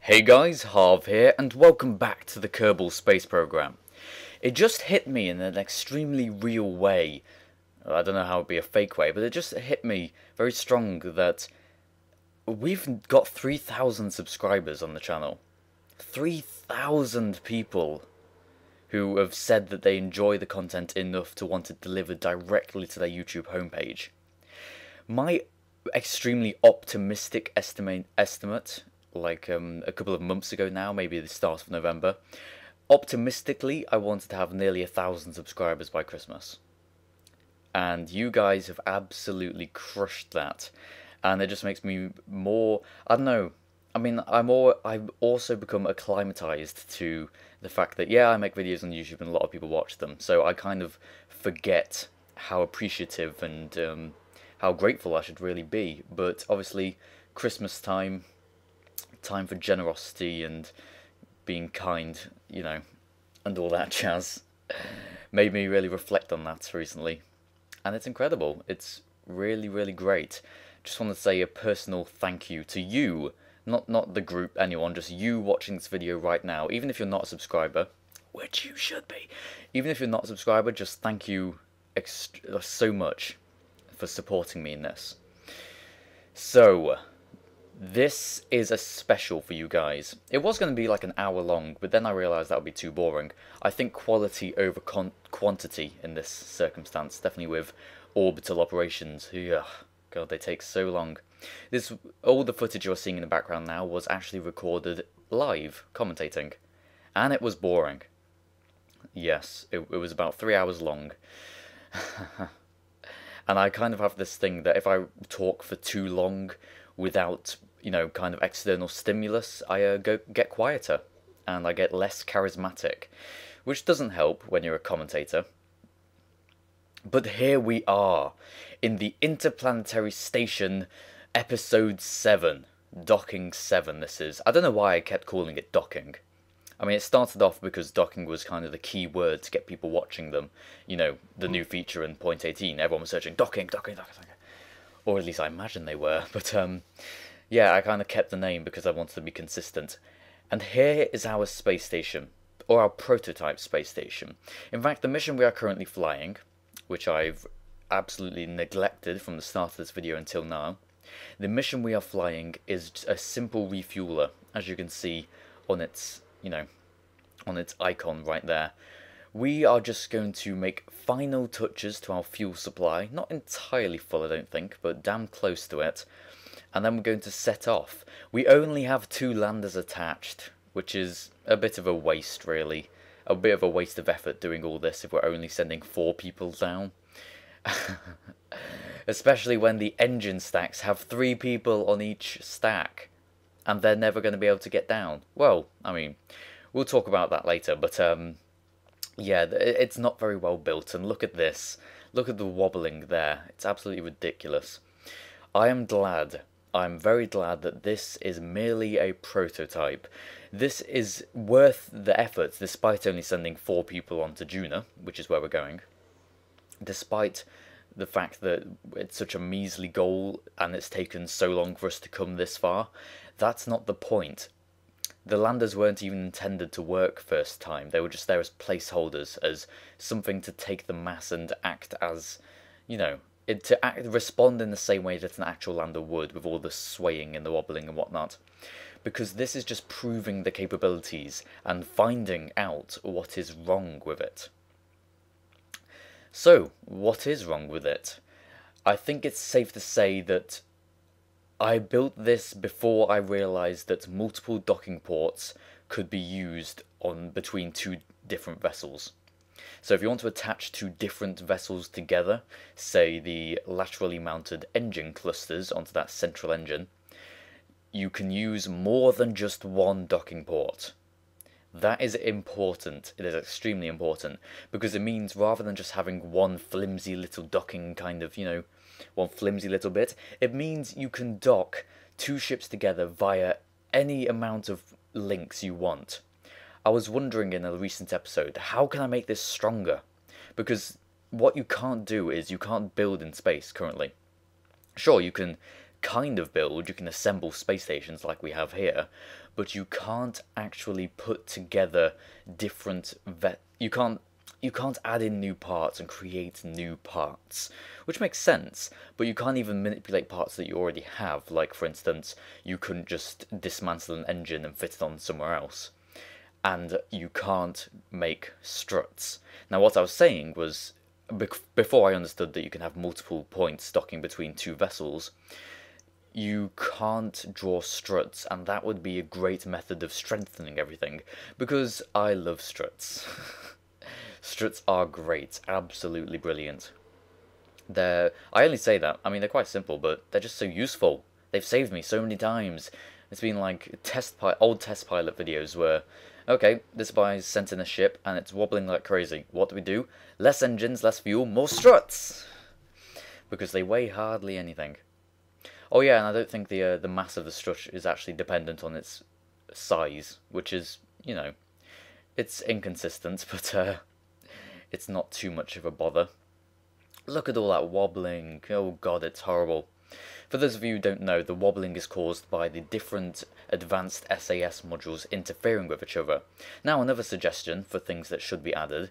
Hey guys, Harv here, and welcome back to the Kerbal space program. It just hit me in an extremely real way. I don't know how it would be a fake way, but it just hit me very strong that we've got 3,000 subscribers on the channel. 3,000 people who have said that they enjoy the content enough to want it delivered directly to their YouTube homepage. My extremely optimistic estimate, like a couple of months ago now, maybe the start of November, optimistically I wanted to have nearly 1,000 subscribers by Christmas. And you guys have absolutely crushed that. And it just makes me more, I don't know, I mean, I've also become acclimatized to the fact that, yeah, I make videos on YouTube and a lot of people watch them. So I kind of forget how appreciative and how grateful I should really be. But obviously, Christmas time for generosity and being kind, you know, and all that jazz, made me really reflect on that recently. And it's incredible. It's really, really great. Just want to say a personal thank you to you, not the group, anyone, just you watching this video right now. Even if you're not a subscriber, which you should be, even if you're not a subscriber, just thank you so much for supporting me in this. So, this is a special for you guys. It was going to be like an hour long, but then I realised that would be too boring. I think quality over quantity in this circumstance, definitely with orbital operations. Ugh, God, they take so long. All the footage you're seeing in the background now was actually recorded live, commentating. And it was boring. Yes, it was about 3 hours long. And I kind of have this thing that if I talk for too long without, you know, kind of external stimulus, I get quieter and I get less charismatic, which doesn't help when you're a commentator. But here we are in the Interplanetary Station, episode 7, docking 7 this is. I don't know why I kept calling it docking. I mean, it started off because docking was kind of the key word to get people watching them. You know, the new feature in point 18, everyone was searching docking. Or at least I imagine they were. But, yeah, I kind of kept the name because I wanted to be consistent. And here is our space station, or our prototype space station. In fact, the mission we are currently flying, which I've absolutely neglected from the start of this video until now, the mission we are flying is a simple refueler, as you can see on its, you know, on its icon right there. We are just going to make final touches to our fuel supply, not entirely full I don't think, but damn close to it, and then we're going to set off. We only have 2 landers attached, which is a bit of a waste really, a bit of a waste of effort doing all this if we're only sending 4 people down. Especially when the engine stacks have 3 people on each stack, and they're never going to be able to get down. Well, I mean, we'll talk about that later, but yeah, it's not very well built, and look at this. Look at the wobbling there. It's absolutely ridiculous. I'm very glad that this is merely a prototype. This is worth the effort, despite only sending 4 people onto Juna, which is where we're going. Despite the fact that it's such a measly goal, and it's taken so long for us to come this far, that's not the point. The landers weren't even intended to work first time, they were just there as placeholders, as something to take the mass and act as, you know, respond in the same way that an actual lander would, with all the swaying and the wobbling and whatnot. Because this is just proving the capabilities and finding out what is wrong with it. So, what is wrong with it? I think it's safe to say that I built this before I realised that multiple docking ports could be used between 2 different vessels. So if you want to attach 2 different vessels together, say the laterally mounted engine clusters onto that central engine, you can use more than just 1 docking port. That is important, it is extremely important, because it means rather than just having 1 flimsy little docking kind of, you know, 1 flimsy little bit, it means you can dock 2 ships together via any amount of links you want. I was wondering in a recent episode, how can I make this stronger? Because what you can't do is you can't build in space currently. Sure, you can kind of build, you can assemble space stations like we have here, but you can't actually put together different you can't add in new parts and create new parts, which makes sense, but you can't even manipulate parts that you already have. Like, for instance, you couldn't just dismantle an engine and fit it on somewhere else. And you can't make struts. Now, what I was saying was, before I understood that you can have multiple points docking between two vessels, you can't draw struts, and that would be a great method of strengthening everything, because I love struts. Struts are great, absolutely brilliant. I only say that, I mean, they're quite simple, but they're just so useful. They've saved me so many times. It's been like old test pilot videos where, okay, this guy's sent in a ship and it's wobbling like crazy. What do? Less engines, less fuel, more struts! Because they weigh hardly anything. Oh yeah, and I don't think the mass of the strut is actually dependent on its size, which is, you know, it's inconsistent, but it's not too much of a bother. Look at all that wobbling. Oh god, it's horrible. For those of you who don't know, the wobbling is caused by the different advanced SAS modules interfering with each other. Now, another suggestion for things that should be added: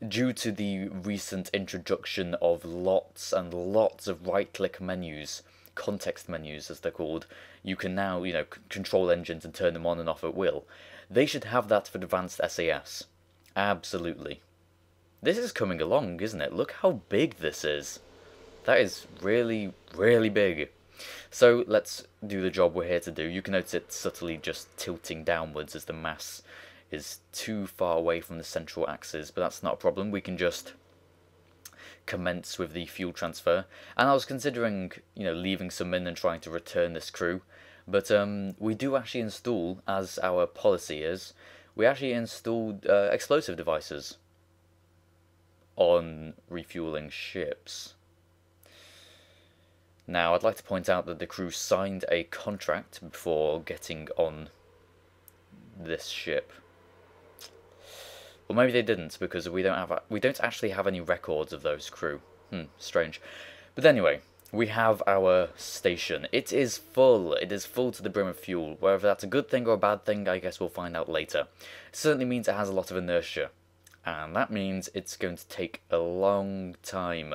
due to the recent introduction of lots and lots of right-click menus, context menus as they're called, you can now, you know, control engines and turn them on and off at will. They should have that for advanced SAS. Absolutely. This is coming along, isn't it? Look how big this is. That is really, really big. So let's do the job we're here to do. You can notice it subtly just tilting downwards as the mass is too far away from the central axis, but that's not a problem. We can just commence with the fuel transfer. And I was considering, you know, leaving some in and trying to return this crew, but we do actually install, as our policy is, we actually installed explosive devices on refueling ships. Now, I'd like to point out that the crew signed a contract before getting on this ship. Well, maybe they didn't, because we don't actually have any records of those crew. Strange. But anyway, we have our station. It is full. It is full to the brim of fuel. Whether that's a good thing or a bad thing, I guess we'll find out later. It certainly means it has a lot of inertia. And that means it's going to take a long time.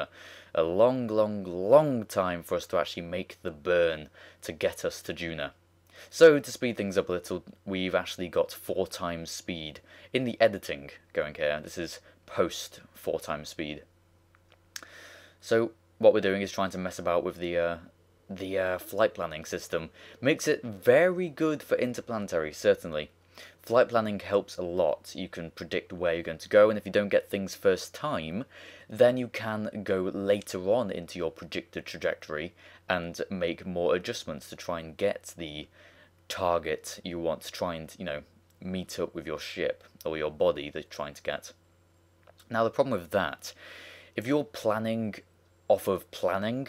A long, long, long time for us to actually make the burn to get us to Juna. So, to speed things up a little, we've actually got 4 times speed in the editing going here. This is post 4 times speed. So, what we're doing is trying to mess about with the flight planning system. Makes it very good for Interplanetary, certainly. Flight planning helps a lot. You can predict where you're going to go, and if you don't get things first time, then you can go later on into your predicted trajectory and make more adjustments to try and get the target you want to try and, you know, meet up with your ship or your body that you're trying to get. Now, the problem with that, if you're planning off of planning,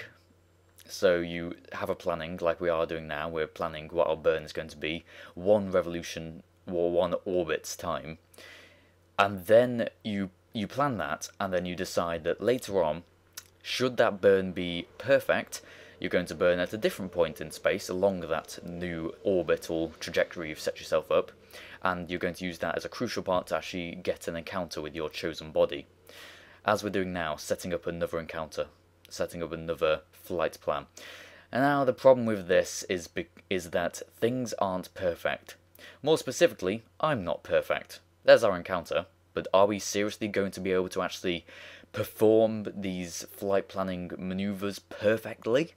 so you have a planning like we are doing now, we're planning what our burn is going to be, 1 revolution or 1 orbit's time, and then you plan that, and then you decide that later on, should that burn be perfect, you're going to burn at a different point in space along that new orbital trajectory you've set yourself up, and you're going to use that as a crucial part to actually get an encounter with your chosen body. As we're doing now, setting up another encounter, setting up another flight plan. And now the problem with this is that things aren't perfect. More specifically, I'm not perfect. There's our encounter, but are we seriously going to be able to actually perform these flight planning maneuvers perfectly?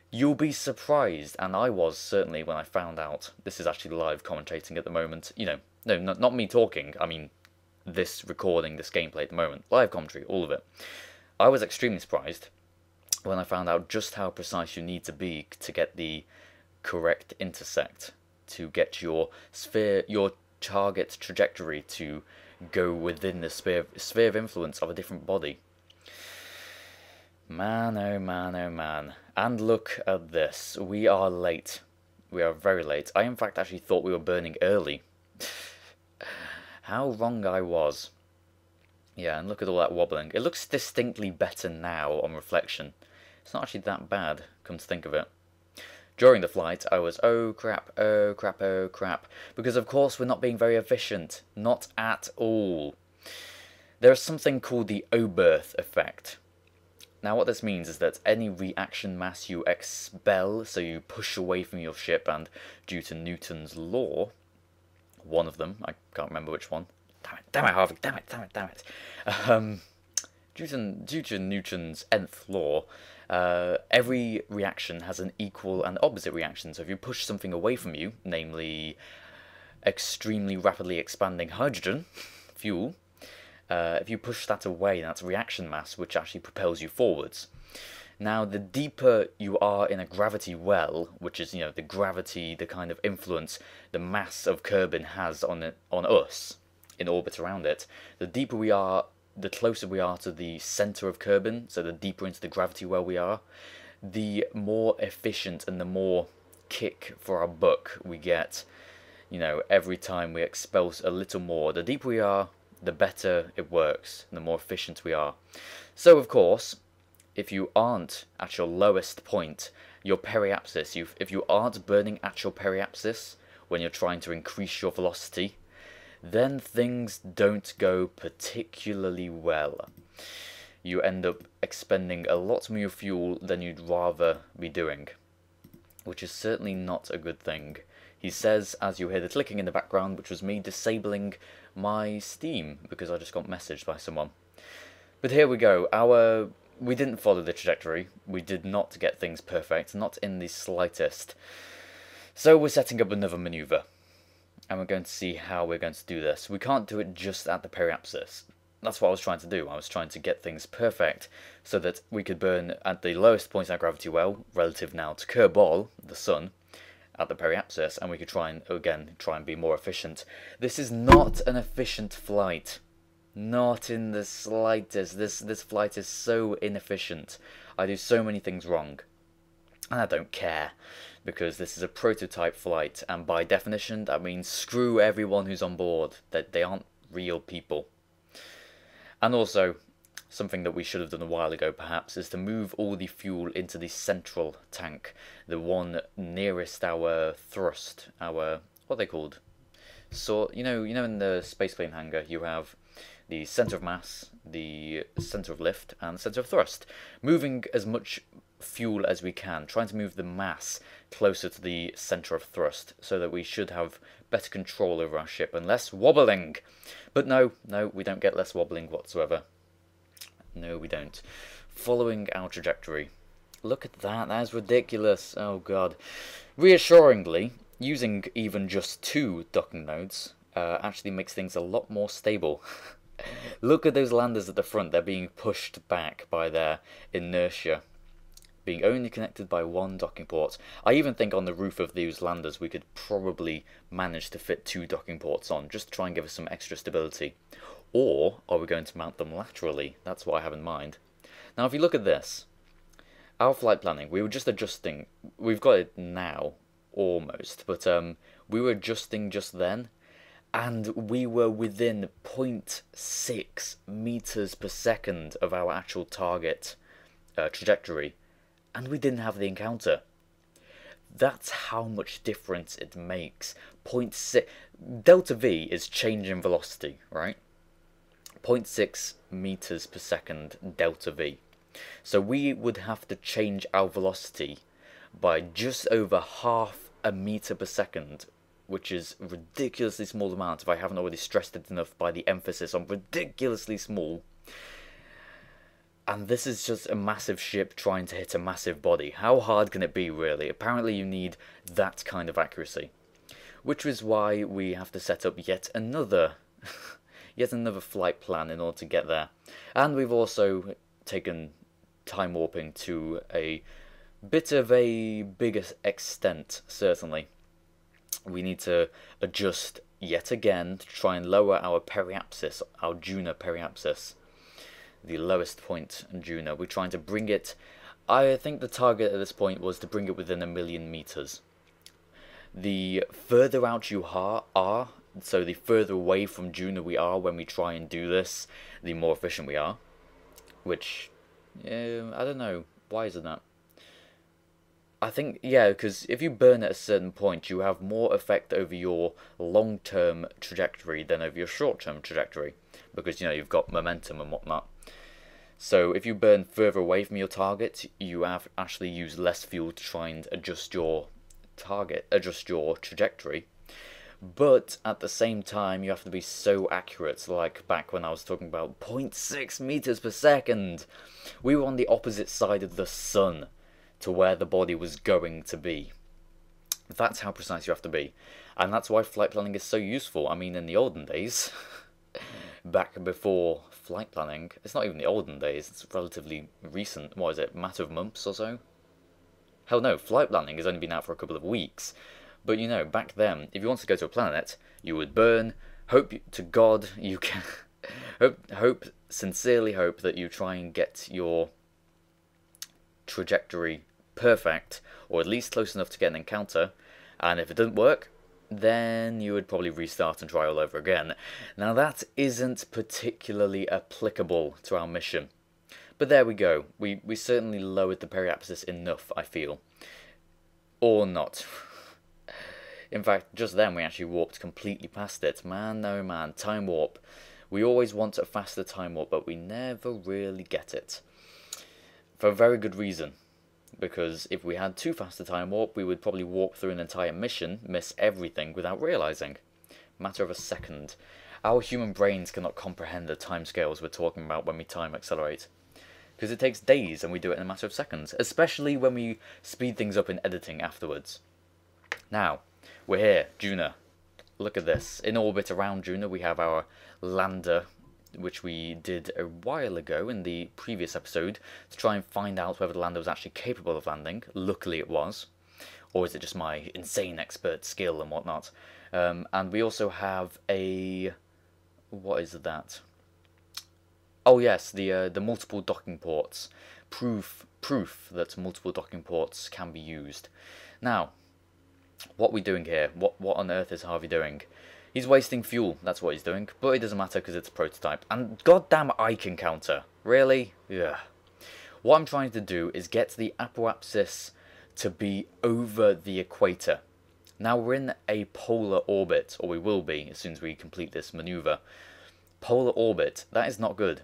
You'll be surprised, and I was certainly when I found out. This is actually live commentating at the moment. You know, no, not me talking, I mean this recording, this gameplay at the moment. Live commentary, all of it. I was extremely surprised when I found out just how precise you need to be to get the correct intersect, to get your sphere, your target trajectory to go within the sphere of influence of a different body. Man, oh man, oh man. And look at this. We are late. We are very late. I in fact actually thought we were burning early. How wrong I was. Yeah, and look at all that wobbling. It looks distinctly better now on reflection. It's not actually that bad, come to think of it. During the flight, I was, oh crap, oh crap, oh crap, because of course we're not being very efficient. Not at all. There is something called the Oberth effect. Now what this means is that any reaction mass you expel, so you push away from your ship, and due to Newton's law, one of them, I can't remember which one, damn it Harv, damn it, due to Newton's nth law, every reaction has an equal and opposite reaction. So if you push something away from you, namely extremely rapidly expanding hydrogen, fuel, if you push that away, that's reaction mass, which actually propels you forwards. Now, the deeper you are in a gravity well, which is, the gravity, the kind of influence the mass of Kerbal has on us, in orbit around it, the deeper we are, the closer we are to the center of Kerbal, so the deeper into the gravity well we are, the more efficient and the more kick for our buck we get, every time we expel a little more. The deeper we are, the better it works, and the more efficient we are. So, of course, if you aren't at your lowest point, your periapsis, if you aren't burning at your periapsis when you're trying to increase your velocity, then things don't go particularly well. You end up expending a lot more fuel than you'd rather be doing, which is certainly not a good thing. He says, as you hear the clicking in the background, which was me disabling my Steam, because I just got messaged by someone. But here we go. We didn't follow the trajectory. We did not get things perfect, not in the slightest. So we're setting up another maneuver, and we're going to see how we're going to do this. We can't do it just at the periapsis. That's what I was trying to do. I was trying to get things perfect so that we could burn at the lowest point in our gravity well, relative now to Kerbal, the sun, at the periapsis, and we could try and be more efficient. This is not an efficient flight. Not in the slightest. This flight is so inefficient. I do so many things wrong. And I don't care, because this is a prototype flight, and by definition that means screw everyone who's on board. That they aren't real people. And also, something that we should have done a while ago perhaps, is to move all the fuel into the central tank, the one nearest our thrust, what are they called? So, in the spaceplane hangar you have the centre of mass, the centre of lift, and the centre of thrust. Moving as much fuel as we can, trying to move the mass closer to the centre of thrust, so that we should have better control over our ship and less wobbling. But no, we don't get less wobbling whatsoever. No, we don't. Following our trajectory. Look at that, that is ridiculous. Oh god. Reassuringly, using even just 2 docking nodes actually makes things a lot more stable. Look at those landers at the front, they're being pushed back by their inertia, being only connected by 1 docking port. I even think on the roof of these landers we could probably manage to fit 2 docking ports on, just to try and give us some extra stability. Or are we going to mount them laterally? That's what I have in mind. Now if you look at this, our flight planning, we were just adjusting, we've got it now, almost, but we were adjusting just then, and we were within 0.6 meters per second of our actual target trajectory, and we didn't have the encounter. That's how much difference it makes. 0.6, delta V is change in velocity, right? 0.6 meters per second delta V. So we would have to change our velocity by just over half a meter per second, which is a ridiculously small amount if I haven't already stressed it enough by the emphasis on ridiculously small. And this is just a massive ship trying to hit a massive body. How hard can it be, really? Apparently you need that kind of accuracy. Which is why we have to set up yet another flight plan in order to get there. And we've also taken time warping to a bit of a bigger extent, certainly. We need to adjust yet again to try and lower our periapsis, our Juna periapsis. The lowest point in Juna. We're trying to bring it, I think the target at this point was to bring it within 1,000,000 meters. The further out you are, so the further away from Juna we are when we try and do this, the more efficient we are. Which, I don't know, why is it that? I think, yeah, because if you burn at a certain point, you have more effect over your long-term trajectory than over your short-term trajectory, because, you know, you've got momentum and whatnot. So if you burn further away from your target, you have actually used less fuel to try and adjust your trajectory. But at the same time, you have to be so accurate, like back when I was talking about 0.6 meters per second. We were on the opposite side of the sun to where the body was going to be. That's how precise you have to be. And that's why flight planning is so useful. I mean, in the olden days, back before flight planning, it's not even the olden days, it's relatively recent. What is it, matter of months or so? Hell no, flight planning has only been out for a couple of weeks. But you know, back then, if you wanted to go to a planet, you would burn, hope to God you can, sincerely hope that you try and get your trajectory perfect, or at least close enough to get an encounter, and if it didn't work, then you would probably restart and try all over again. Now that isn't particularly applicable to our mission. But there we go, we certainly lowered the periapsis enough, I feel. Or not. In fact, just then we actually warped completely past it. Man, oh man, time warp. We always want a faster time warp, but we never really get it. For a very good reason. Because if we had too fast a time warp, we would probably warp through an entire mission, miss everything without realising. Matter of a second. Our human brains cannot comprehend the timescales we're talking about when we time accelerate. Because it takes days and we do it in a matter of seconds, especially when we speed things up in editing afterwards. Now, we're here, Juna. Look at this. In orbit around Juna, we have our lander, which we did a while ago in the previous episode, to try and find out whether the lander was actually capable of landing. Luckily it was. Or is it just my insane expert skill and whatnot? And we also have a... what is that? Oh yes, the multiple docking ports. Proof that multiple docking ports can be used. Now, what are we doing here? What on earth is Harvey doing? He's wasting fuel, that's what he's doing, but it doesn't matter because it's a prototype. And goddamn icon counter. Really? Yeah. What I'm trying to do is get the apoapsis to be over the equator. Now we're in a polar orbit, or we will be as soon as we complete this maneuver. Polar orbit, that is not good.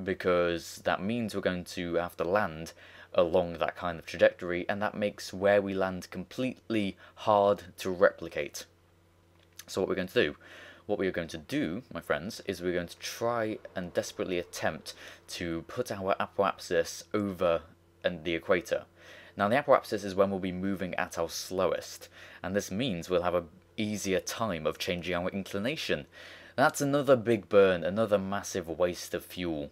Because that means we're going to have to land along that kind of trajectory, and that makes where we land completely hard to replicate. So what we're going to do, my friends, is we're going to try and desperately attempt to put our apoapsis over the equator. Now the apoapsis is when we'll be moving at our slowest, and this means we'll have an easier time of changing our inclination. That's another big burn, another massive waste of fuel.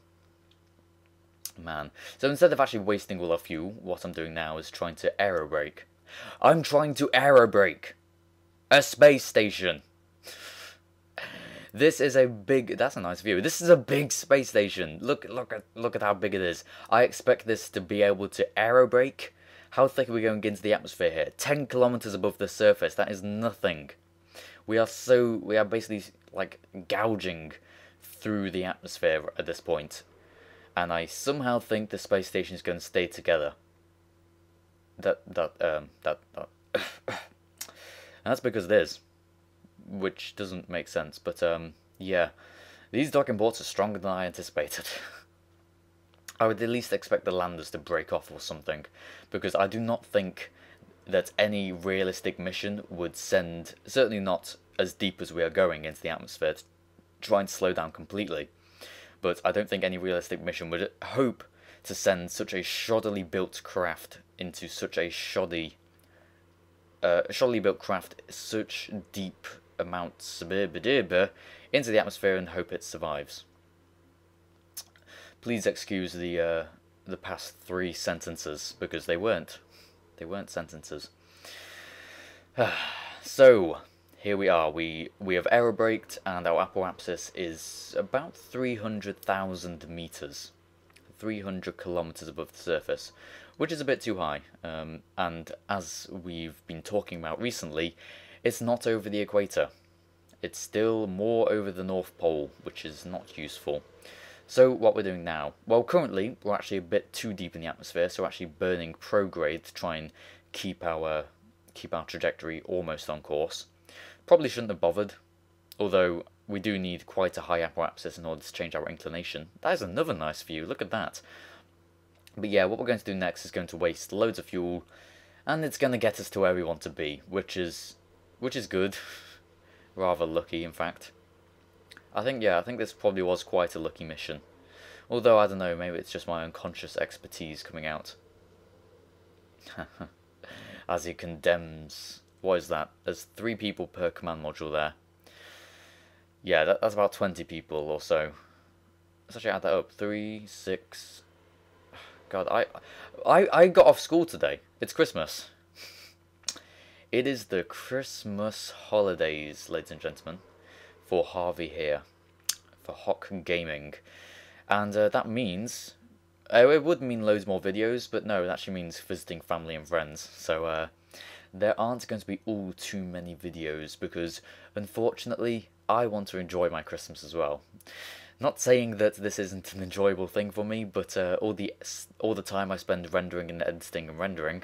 Man. So instead of actually wasting all our fuel, what I'm doing now is trying to aerobrake. I'm trying to aerobrake a space station. This is a big... that's a nice view. This is a big space station. Look at how big it is. I expect this to be able to aerobrake. How thick are we going into the atmosphere here? 10 kilometers above the surface. That is nothing. We are basically like gouging through the atmosphere at this point. And I somehow think the space station is going to stay together. And that's because it is. Which doesn't make sense, but yeah. These docking ports are stronger than I anticipated. I would at least expect the landers to break off or something, because I do not think that any realistic mission would send, certainly not as deep as we are going into the atmosphere, to try and slow down completely. But I don't think any realistic mission would hope to send such a shoddily built craft into such a shoddily built craft such deep amounts into the atmosphere and hope it survives. Please excuse the past 3 sentences, because they weren't sentences. So here we are. We have aerobraked, and our apoapsis is about 300,000 meters, 300 kilometers above the surface, which is a bit too high. And as we've been talking about recently, it's not over the equator. It's still more over the North Pole, which is not useful. So what we're doing now, well, currently we're actually a bit too deep in the atmosphere, so we're actually burning prograde to try and keep our trajectory almost on course. Probably shouldn't have bothered, although we do need quite a high apoapsis in order to change our inclination. That is another nice view, look at that. But yeah, what we're going to do next is going to waste loads of fuel, and it's going to get us to where we want to be, which is good. Rather lucky, in fact. I think this probably was quite a lucky mission. Although, I don't know, maybe it's just my unconscious expertise coming out. As he condemns... What is that? There's 3 people per command module there. Yeah, that's about 20 people or so. Let's actually add that up. 3, 6... God, I got off school today. It's Christmas. It is the Christmas holidays, ladies and gentlemen, for Harvey here, for HOCgaming. And that means... it would mean loads more videos, but no, it actually means visiting family and friends. So there aren't going to be all too many videos, because unfortunately, I want to enjoy my Christmas as well. Not saying that this isn't an enjoyable thing for me, but all the time I spend rendering and editing and rendering,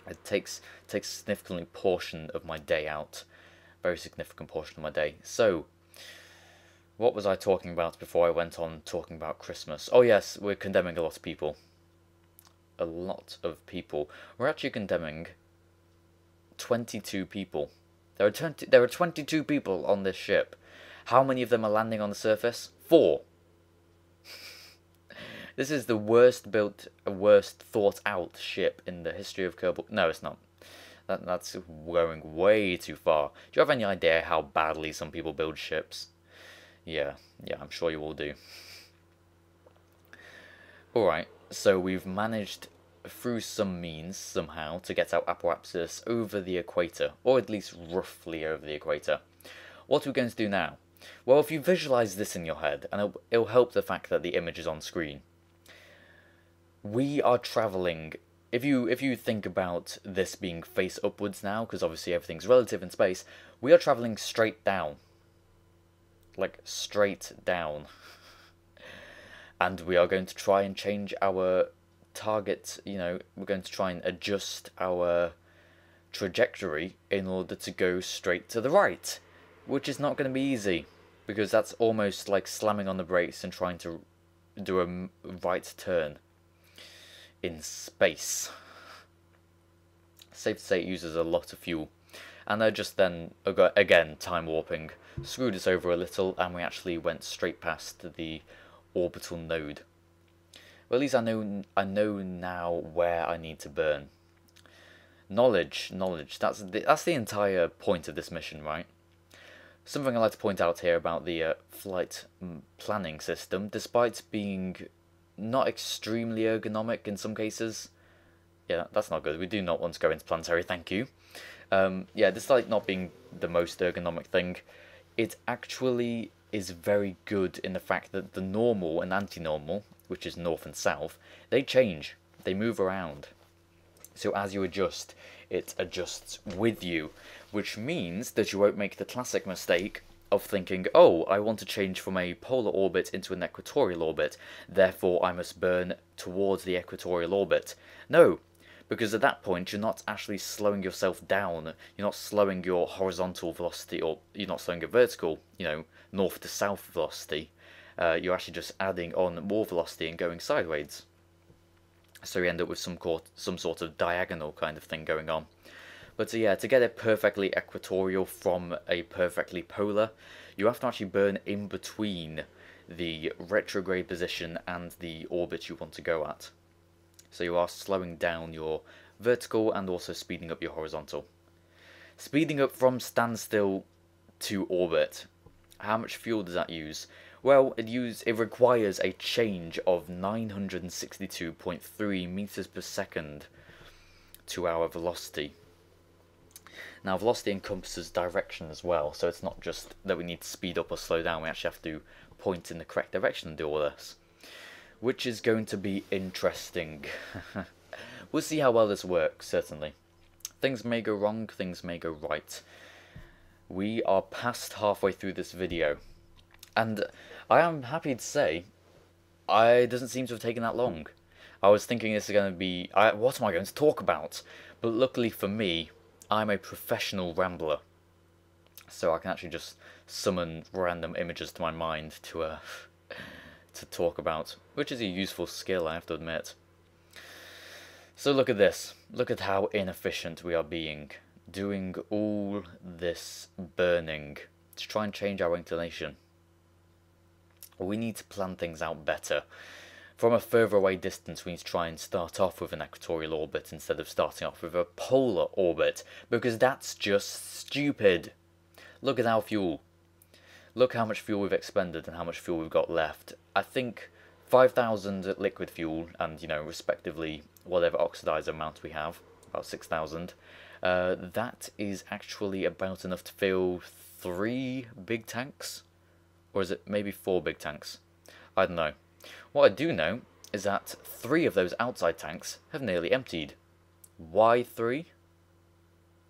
it takes a significant portion of my day out. Very significant portion of my day. So, what was I talking about before I went on talking about Christmas? Oh yes, we're condemning a lot of people. A lot of people. We're actually condemning 22 people. There are 22 people on this ship. How many of them are landing on the surface? 4. This is the worst built, worst thought out ship in the history of Kerbal. No, it's not. That's going way too far. Do you have any idea how badly some people build ships? Yeah, I'm sure you all do. Alright, so we've managed through some means, somehow, to get our apoapsis over the equator, or at least roughly over the equator. What are we going to do now? Well, if you visualize this in your head, and it'll help the fact that the image is on screen. We are travelling, if you think about this being face upwards now, because obviously everything's relative in space, we are travelling straight down. Like, straight down. And we are going to try and change our target, we're going to try and adjust our trajectory in order to go straight to the right. Which is not going to be easy, because that's almost like slamming on the brakes and trying to do a right turn in space. Safe to say it uses a lot of fuel. And I just then, again, time warping, screwed us over a little, and we actually went straight past the orbital node. Well, at least I know now where I need to burn. Knowledge, that's the entire point of this mission, right? Something I'd like to point out here about the flight planning system, despite being not extremely ergonomic in some cases. Yeah, that's not good. We do not want to go interplanetary, thank you. Yeah, despite not being the most ergonomic thing, it actually is very good in the fact that the normal and anti-normal, which is north and south, they change. They move around. So as you adjust, it adjusts with you, which means that you won't make the classic mistake of thinking, oh, I want to change from a polar orbit into an equatorial orbit, therefore I must burn towards the equatorial orbit. No, because at that point you're not actually slowing yourself down, you're not slowing your horizontal velocity, or you're not slowing your vertical, north to south velocity. You're actually just adding on more velocity and going sideways. So you end up with some sort of diagonal kind of thing going on. But yeah, to get it perfectly equatorial from a perfectly polar, you have to actually burn in between the retrograde position and the orbit you want to go at. So you are slowing down your vertical and also speeding up your horizontal. Speeding up from standstill to orbit. How much fuel does that use? Well, it requires a change of 962.3 meters per second to our velocity. Now, velocity encompasses direction as well, so it's not just that we need to speed up or slow down, we actually have to point in the correct direction and do all this. Which is going to be interesting. We'll see how well this works, certainly. Things may go wrong, things may go right. We are past halfway through this video. And I am happy to say, it doesn't seem to have taken that long. I was thinking this is going to be, what am I going to talk about? But luckily for me, I'm a professional rambler. So I can actually just summon random images to my mind to talk about, which is a useful skill, I have to admit. So look at this. Look at how inefficient we are being, doing all this burning to try and change our inclination. We need to plan things out better. From a further away distance, we need to try and start off with an equatorial orbit instead of starting off with a polar orbit, because that's just stupid. Look at our fuel. Look how much fuel we've expended and how much fuel we've got left. I think 5,000 liquid fuel and, you know, respectively, whatever oxidizer amount we have, about 6,000, that is actually about enough to fill 3 big tanks? Or is it maybe 4 big tanks? I don't know. What I do know is that 3 of those outside tanks have nearly emptied. Why 3?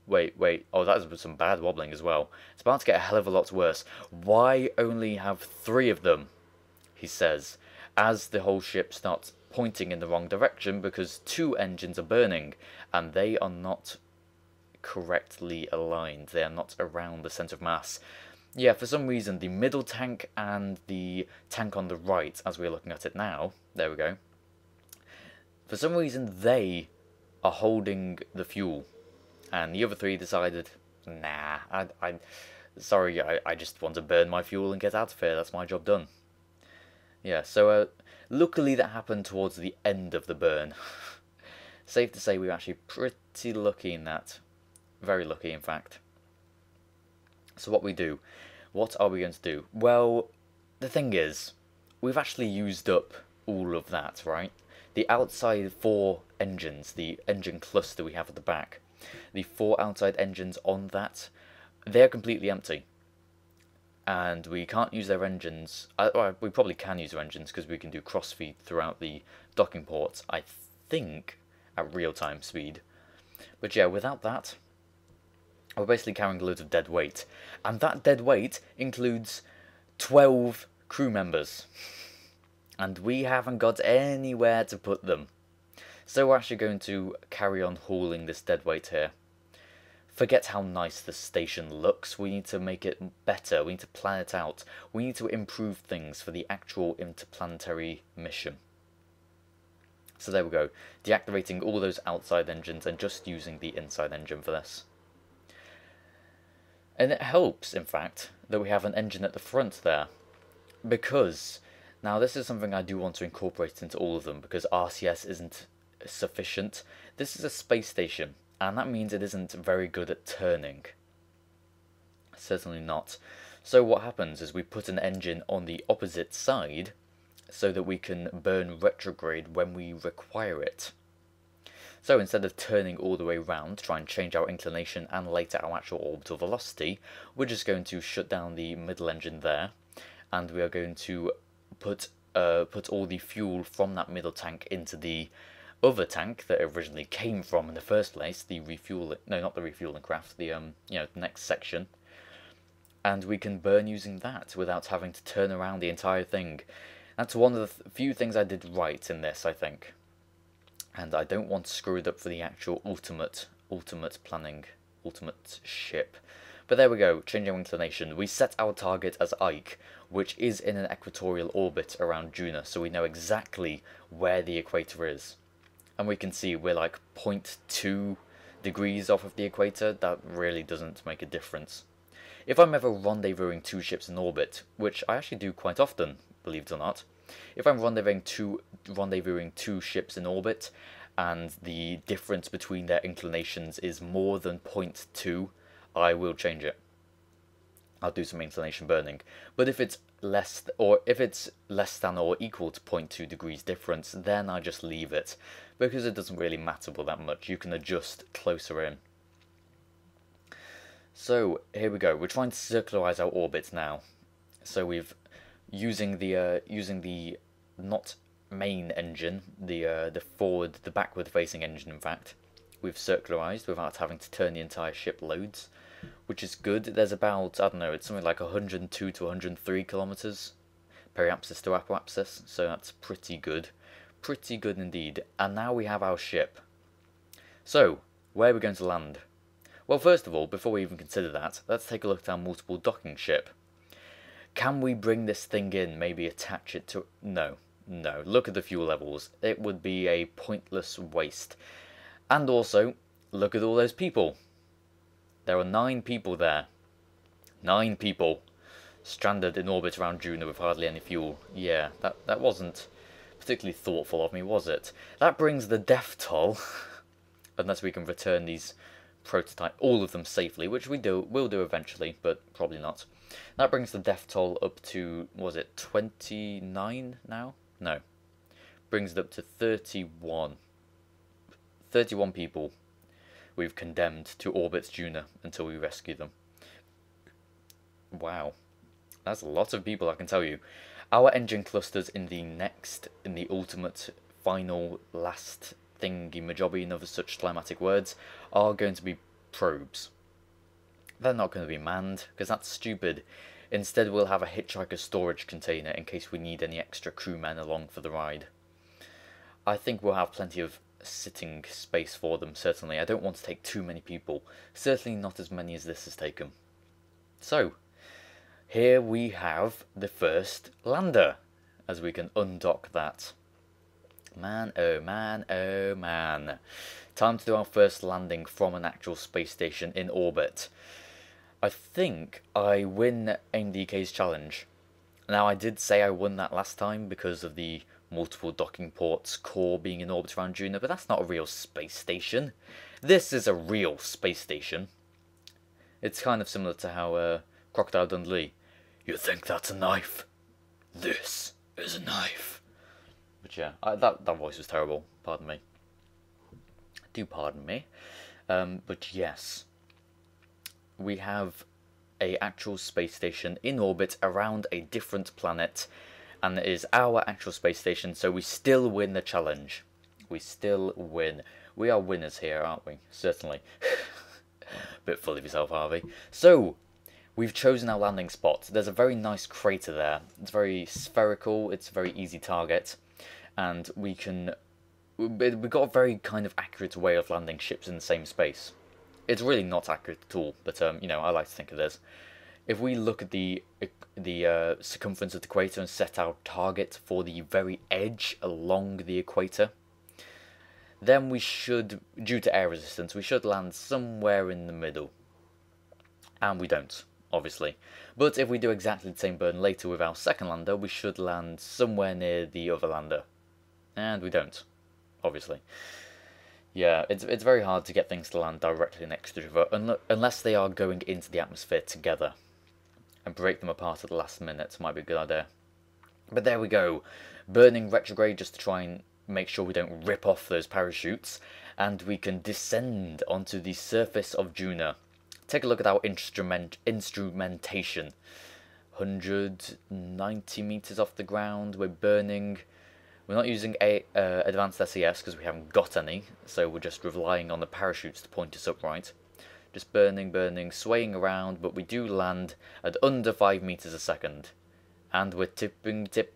Wait, oh, that was some bad wobbling as well. It's about to get a hell of a lot worse. Why only have 3 of them? He says, as the whole ship starts pointing in the wrong direction because 2 engines are burning, and they are not correctly aligned. They are not around the centre of mass. Yeah, for some reason, the middle tank and the tank on the right, as we're looking at it now, there we go. For some reason, they are holding the fuel. And the other 3 decided, nah, sorry, I just want to burn my fuel and get out of here. That's my job done. Yeah, so luckily that happened towards the end of the burn. Safe to say we were actually pretty lucky in that. Very lucky, in fact. So what are we going to do? Well, the thing is, we've actually used up all of that, right? The outside 4 engines, the engine cluster we have at the back, the 4 outside engines on that, they're completely empty. And we can't use their engines. We probably can use their engines because we can do crossfeed throughout the docking ports, I think, at real-time speed. But yeah, without that, we're basically carrying loads of dead weight. And that dead weight includes 12 crew members. And we haven't got anywhere to put them. So we're actually going to carry on hauling this dead weight here. Forget how nice the station looks, we need to make it better, we need to plan it out. We need to improve things for the actual interplanetary mission. So there we go, deactivating all those outside engines and just using the inside engine for this. And it helps, in fact, that we have an engine at the front there. Because, now this is something I do want to incorporate into all of them, because RCS isn't sufficient. This is a space station, and that means it isn't very good at turning. Certainly not. So what happens is we put an engine on the opposite side, so that we can burn retrograde when we require it. So instead of turning all the way round to try and change our inclination and later our actual orbital velocity, we're just going to shut down the middle engine there, and we are going to put all the fuel from that middle tank into the other tank that it originally came from in the first place, the refueling, no, not the refueling craft, the the next section, and we can burn using that without having to turn around the entire thing. That's one of the few things I did right in this, I think. And I don't want to screw it up for the actual ultimate planning, ultimate ship. But there we go, changing inclination. We set our target as Ike, which is in an equatorial orbit around Juna, so we know exactly where the equator is. And we can see we're like 0.2 degrees off of the equator. That really doesn't make a difference. If I'm ever rendezvousing 2 ships in orbit, which I actually do quite often, believe it or not, if I'm rendezvousing 2 ships in orbit, and the difference between their inclinations is more than 0.2, I will change it. I'll do some inclination burning. But if it's less than or equal to 0.2 degrees difference, then I just leave it, because it doesn't really matter that much. You can adjust closer in. So here we go. We're trying to circularize our orbit now. So we've using the not main engine, the backward facing engine, in fact, we've circularized without having to turn the entire ship loads, which is good. There's about, I don't know, it's something like 102 to 103 kilometers periapsis to apoapsis, so that's pretty good. pretty good indeed. And now we have our ship. So, where are we going to land? Well, first of all, before we even consider that, let's take a look at our multiple docking ship. Can we bring this thing in, maybe attach it to... No, look at the fuel levels. It would be a pointless waste. And also, look at all those people. There are 9 people there. 9 people stranded in orbit around Juna with hardly any fuel. Yeah, that wasn't particularly thoughtful of me, was it? That brings the death toll, unless we can return these prototype, all of them safely, which will do eventually, but probably not. That brings the death toll up to, was it 29 now? No. Brings it up to 31. 31 people we've condemned to orbit Juna until we rescue them. Wow. That's a lot of people, I can tell you. Our engine clusters in the ultimate, final, last thingy-majobby and other such climatic words are going to be probes. They're not going to be manned, because that's stupid. Instead, we'll have a hitchhiker storage container in case we need any extra crewmen along for the ride. I think we'll have plenty of sitting space for them, certainly. I don't want to take too many people. Certainly not as many as this has taken. So, here we have the first lander, as we can undock that. Man, oh man, oh man. Time to do our first landing from an actual space station in orbit. I think I win AIM-DK's challenge. Now, I did say I won that last time because of the multiple docking ports core being in orbit around Juna, but that's not a real space station. This is a real space station. It's kind of similar to how Crocodile Dundee. You think that's a knife? This is a knife. But yeah, that voice was terrible. Pardon me. Do pardon me. But yes, we have a actual space station in orbit around a different planet, and it is our actual space station, so we still win the challenge. We still win. We are winners here, aren't we? Certainly. Bit full of yourself, Harvey. So, we've chosen our landing spot. There's a very nice crater there. It's very spherical, it's a very easy target, and we've got a very kind of accurate way of landing ships in the same space. It's really not accurate at all, but you know, I like to think of this. If we look at the circumference of the equator and set our target for the very edge along the equator, then we should, due to air resistance, we should land somewhere in the middle. And we don't, obviously. But if we do exactly the same burn later with our second lander, we should land somewhere near the other lander. And we don't, obviously. Yeah, it's very hard to get things to land directly next to each other, unless they are going into the atmosphere together. And break them apart at the last minute might be a good idea. But there we go. Burning retrograde just to try and make sure we don't rip off those parachutes. And we can descend onto the surface of Juna. Take a look at our instrumentation. 190 meters off the ground. We're burning. We're not using advanced SES because we haven't got any, so we're just relying on the parachutes to point us upright. Just burning, swaying around, but we do land at under 5 meters a second. And we're tipping, tip.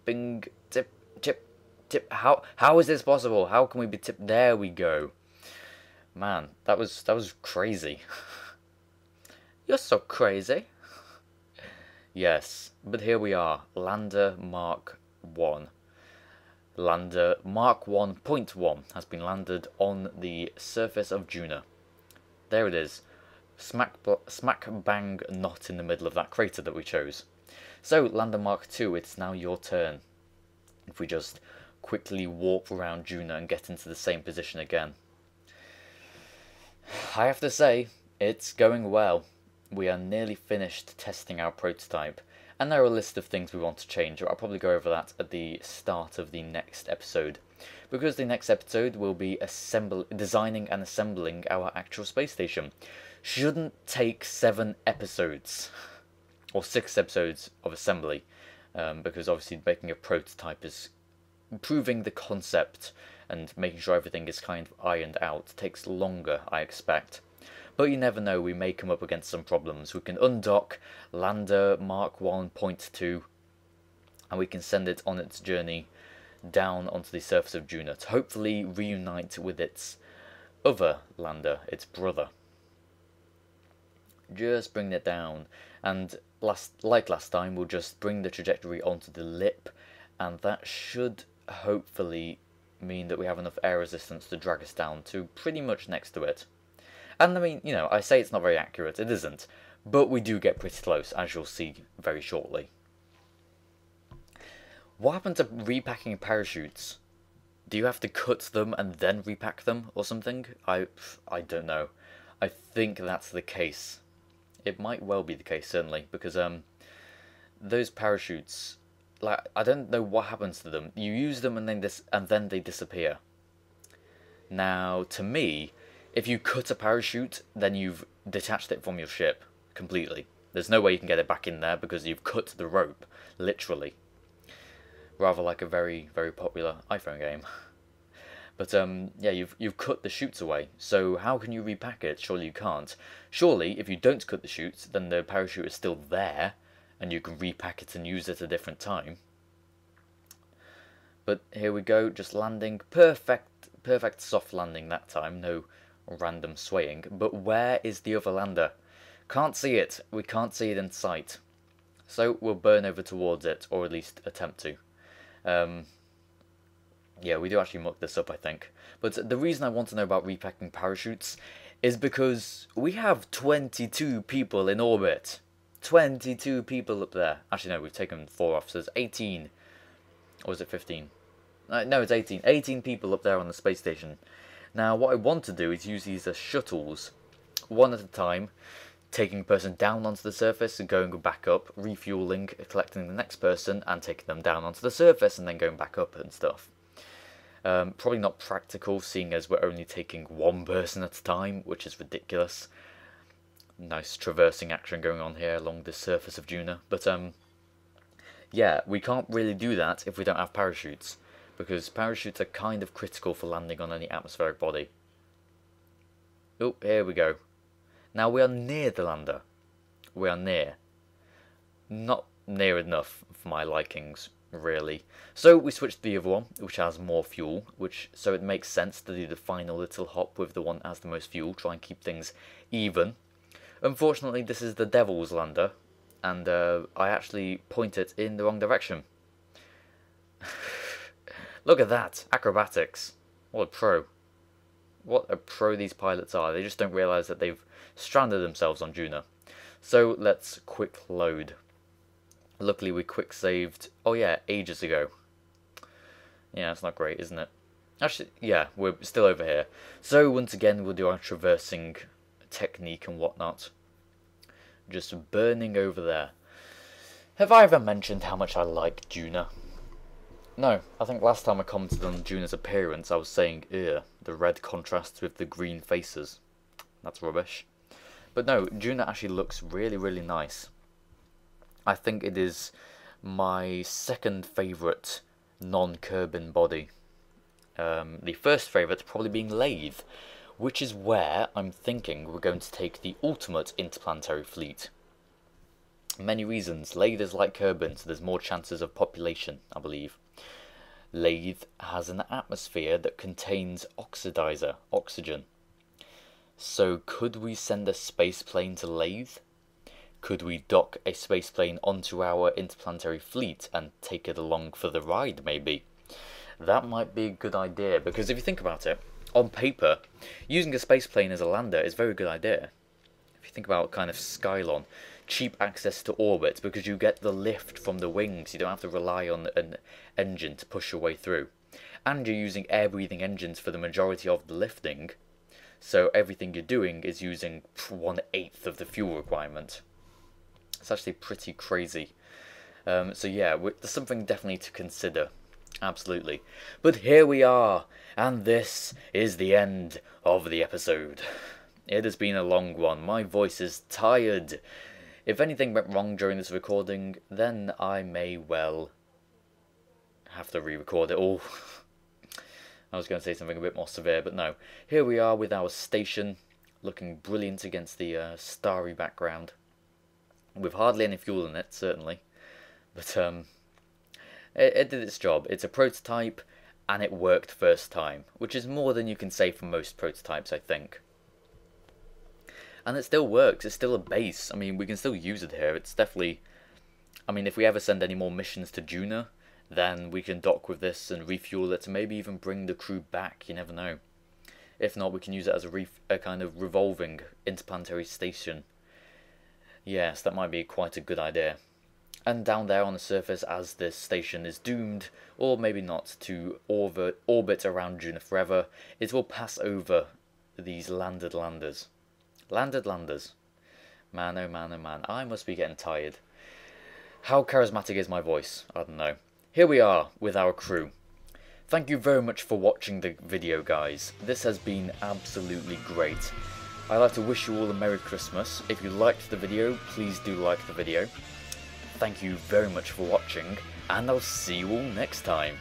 How is this possible? How can we be tipped? There we go. Man, that was crazy. You're so crazy. Yes, but here we are, Lander Mark 1. Lander Mark 1.1 has been landed on the surface of Juna. There it is. Smack bang not in the middle of that crater that we chose. So, Lander Mark 2, it's now your turn. If we just quickly warp around Juna and get into the same position again. I have to say, it's going well. We are nearly finished testing our prototype. And there are a list of things we want to change. I'll probably go over that at the start of the next episode. Because the next episode will be designing and assembling our actual space station. Shouldn't take 7 episodes. Or 6 episodes of assembly. Because obviously making a prototype is proving the concept and making sure everything is kind of ironed out. Takes longer, I expect. But you never know, we may come up against some problems. We can undock Lander Mark 1.2 and we can send it on its journey down onto the surface of Juna to hopefully reunite with its other lander, its brother. Just bring it down, and like last time, we'll just bring the trajectory onto the lip, and that should hopefully mean that we have enough air resistance to drag us down to pretty much next to it. And I mean, you know, I say it's not very accurate, it isn't, but we do get pretty close, as you'll see very shortly. What happened to repacking parachutes? Do you have to cut them and then repack them or something? I don't know. I think that's the case. It might well be the case, certainly, because those parachutes, like, I don't know what happens to them. You use them and then they disappear. Now, to me, if you cut a parachute, then you've detached it from your ship completely. There's no way you can get it back in there because you've cut the rope, literally. Rather like a very, very popular iPhone game. But yeah, you've cut the chutes away, so how can you repack it? Surely you can't. Surely, if you don't cut the chutes, then the parachute is still there, and you can repack it and use it at a different time. But here we go, just landing. Perfect soft landing that time, no random swaying. But where is the other lander? Can't see it. We can't see it in sight. So we'll burn over towards it, or at least attempt to. Yeah, we do actually muck this up, I think. But the reason I want to know about repacking parachutes is because we have 22 people in orbit. 22 people up there. Actually, no, we've taken 4 off, so it's 18. Or is it 15? No, it's 18. 18 people up there on the space station. Now, what I want to do is use these as shuttles, one at a time, taking a person down onto the surface and going back up, refueling, collecting the next person, and taking them down onto the surface and then going back up and stuff. Probably not practical, seeing as we're only taking one person at a time, which is ridiculous. Nice traversing action going on here along the surface of Juna. But yeah, we can't really do that if we don't have parachutes, because parachutes are kind of critical for landing on any atmospheric body. Oh, here we go. Now we are near the lander. We are near. Not near enough for my likings, really. So we switched to the other one, which has more fuel, so it makes sense to do the final little hop with the one that has the most fuel, try and keep things even. Unfortunately, this is the Devil's lander, and I actually point it in the wrong direction. Look at that, acrobatics. What a pro. What a pro these pilots are. They just don't realise that they've stranded themselves on Juna. So let's quick load. Luckily we quick saved, oh yeah, ages ago. Yeah, it's not great, isn't it? Actually, yeah, we're still over here. So once again, we'll do our traversing technique and whatnot. Just burning over there. Have I ever mentioned how much I like Juna? No, I think last time I commented on Juna's appearance, I was saying, ew, the red contrasts with the green faces. That's rubbish. But no, Juna actually looks really, really nice. I think it is my second favourite non-Kerbal body. The first favourite probably being Lathe, which is where I'm thinking we're going to take the ultimate interplanetary fleet. Many reasons. Lathe is like Kerbal, so there's more chances of population, I believe. Lathe has an atmosphere that contains oxidizer, oxygen. So could we send a space plane to Lathe? Could we dock a space plane onto our interplanetary fleet and take it along for the ride, maybe? That might be a good idea, because if you think about it, on paper, using a space plane as a lander is a very good idea. If you think about kind of Skylon, cheap access to orbit, because you get the lift from the wings, you don't have to rely on an engine to push your way through. And you're using air-breathing engines for the majority of the lifting, so everything you're doing is using 1/8 of the fuel requirement. It's actually pretty crazy. So yeah, there's something definitely to consider. Absolutely. But here we are, and this is the end of the episode. It has been a long one. My voice is tired. If anything went wrong during this recording, then I may well have to re-record it all. I was going to say something a bit more severe, but no. Here we are with our station, looking brilliant against the starry background. With hardly any fuel in it, certainly. But It did its job. It's a prototype, and it worked first time, which is more than you can say for most prototypes, I think. And it still works. It's still a base. I mean, we can still use it here. It's definitely... I mean, if we ever send any more missions to Juna, then we can dock with this and refuel it, and maybe even bring the crew back. You never know. If not, we can use it as a kind of revolving interplanetary station. Yes, that might be quite a good idea. And down there on the surface, as this station is doomed, or maybe not, to orbit around Juna forever, it will pass over these landed landers. Landed landers. Man, oh man, oh man. I must be getting tired. How charismatic is my voice? I don't know. Here we are with our crew. Thank you very much for watching the video, guys. This has been absolutely great. I'd like to wish you all a Merry Christmas. If you liked the video, please do like the video. Thank you very much for watching, and I'll see you all next time.